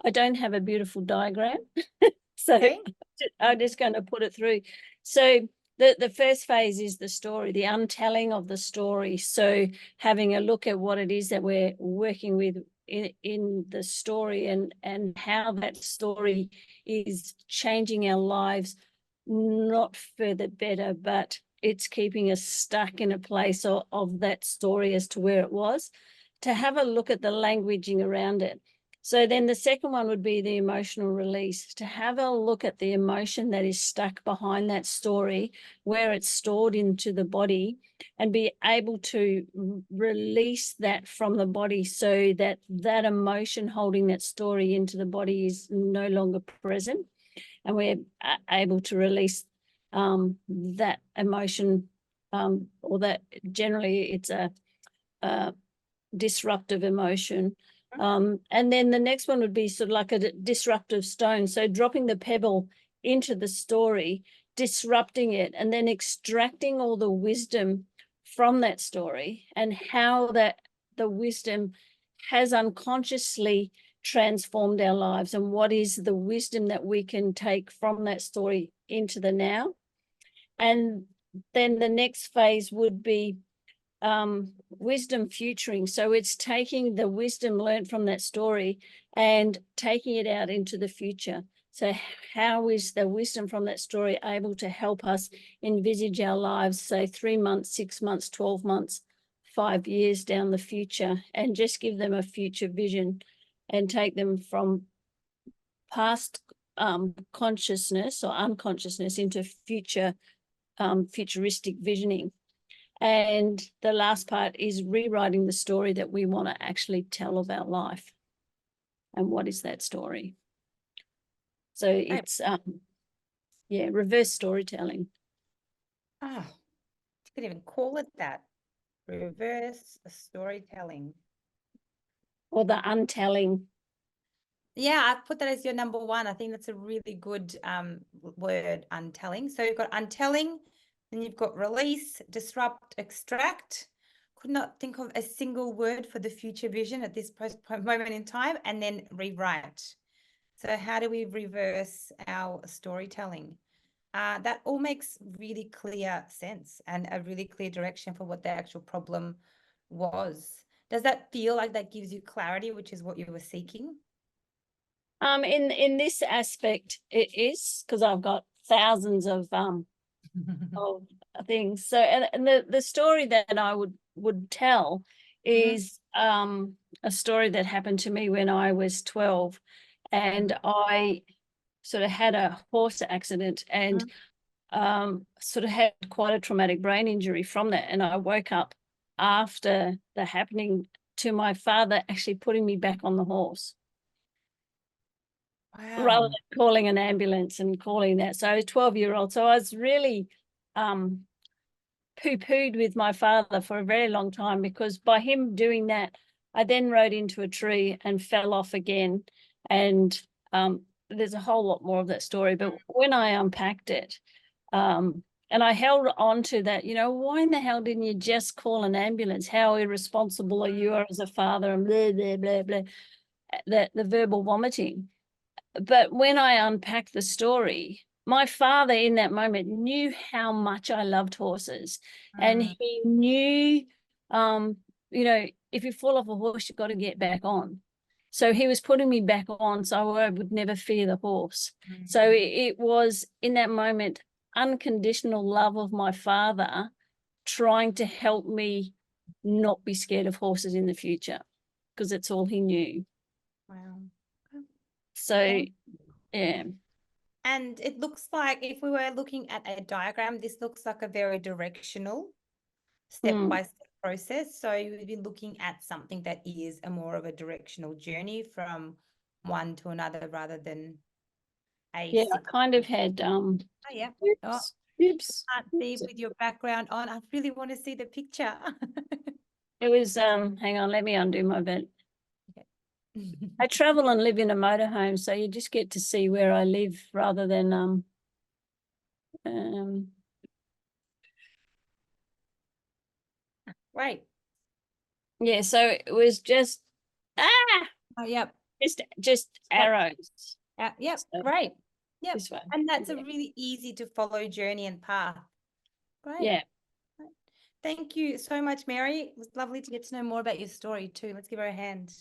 I don't have a beautiful diagram, so Okay. I'm just going to put it through. So the first phase is the story, the untelling of the story. So having a look at what it is that we're working with in the story, and how that story is changing our lives, not for the better, but it's keeping us stuck in a place of that story as to where it was. To have a look at the languaging around it. So then the second one would be the emotional release, to have a look at the emotion that is stuck behind that story, where it's stored into the body, and be able to release that from the body so that that emotion holding that story into the body is no longer present. And we're able to release that emotion, or that generally it's a disruptive emotion. And then the next one would be sort of like a disruptive stone. So dropping the pebble into the story, disrupting it, and then extracting all the wisdom from that story, and how that the wisdom has unconsciously transformed our lives, and what is the wisdom that we can take from that story into the now. And then the next phase would be wisdom futuring. So it's taking the wisdom learned from that story and taking it out into the future. So how is the wisdom from that story able to help us envisage our lives, say 3 months, 6 months, 12 months, 5 years down the future, and just give them a future vision and take them from past consciousness or unconsciousness into future futuristic visioning. And the last part is rewriting the story that we want to actually tell of our life. And what is that story? So it's reverse storytelling. Oh, you could even call it that. Reverse storytelling. Or the untelling. Yeah, I've put that as your number one. I think that's a really good word, untelling. So you've got untelling, then you've got release, disrupt, extract. Could not think of a single word for the future vision at this moment in time, and then rewrite. So how do we reverse our storytelling? That all makes really clear sense and a really clear direction for what the actual problem was. Does that feel like that gives you clarity, which is what you were seeking? In this aspect, it is, because I've got thousands of things. So and the story that I would tell is a story that happened to me when I was 12, and I sort of had a horse accident, and sort of had quite a traumatic brain injury from that. And I woke up after the happening to my father actually putting me back on the horse. Wow. Rather than calling an ambulance and calling that. So I was 12-year-old. So I was really poo-pooed with my father for a very long time, because by him doing that, I then rode into a tree and fell off again. And there's a whole lot more of that story. But when I unpacked it, and I held on to that, why in the hell didn't you just call an ambulance? How irresponsible are you as a father? And blah, blah, blah, blah. The verbal vomiting. But when I unpacked the story, my father in that moment knew how much I loved horses. And he knew, if you fall off a horse, you've got to get back on. So he was putting me back on so I would never fear the horse. So it was in that moment, unconditional love of my father trying to help me not be scared of horses in the future, because it's all he knew. Wow. So, yeah. And it looks like, if we were looking at a diagram, this looks like a very directional step-by-step process. So you would be looking at something that is a more of a directional journey from one to another, rather than a I kind of had oops. Can't see with your background on. I really want to see the picture. It was hang on, let me undo my vent. Okay. I travel and live in a motorhome, so you just get to see where I live rather than Right. yeah, so it was just Oh, yep. just arrows. Yep, So great. Yep. this way. And that's a Yeah. really easy to follow journey and path. Great. Yeah. Thank you so much, Mary. It was lovely to get to know more about your story too. Let's give her a hand.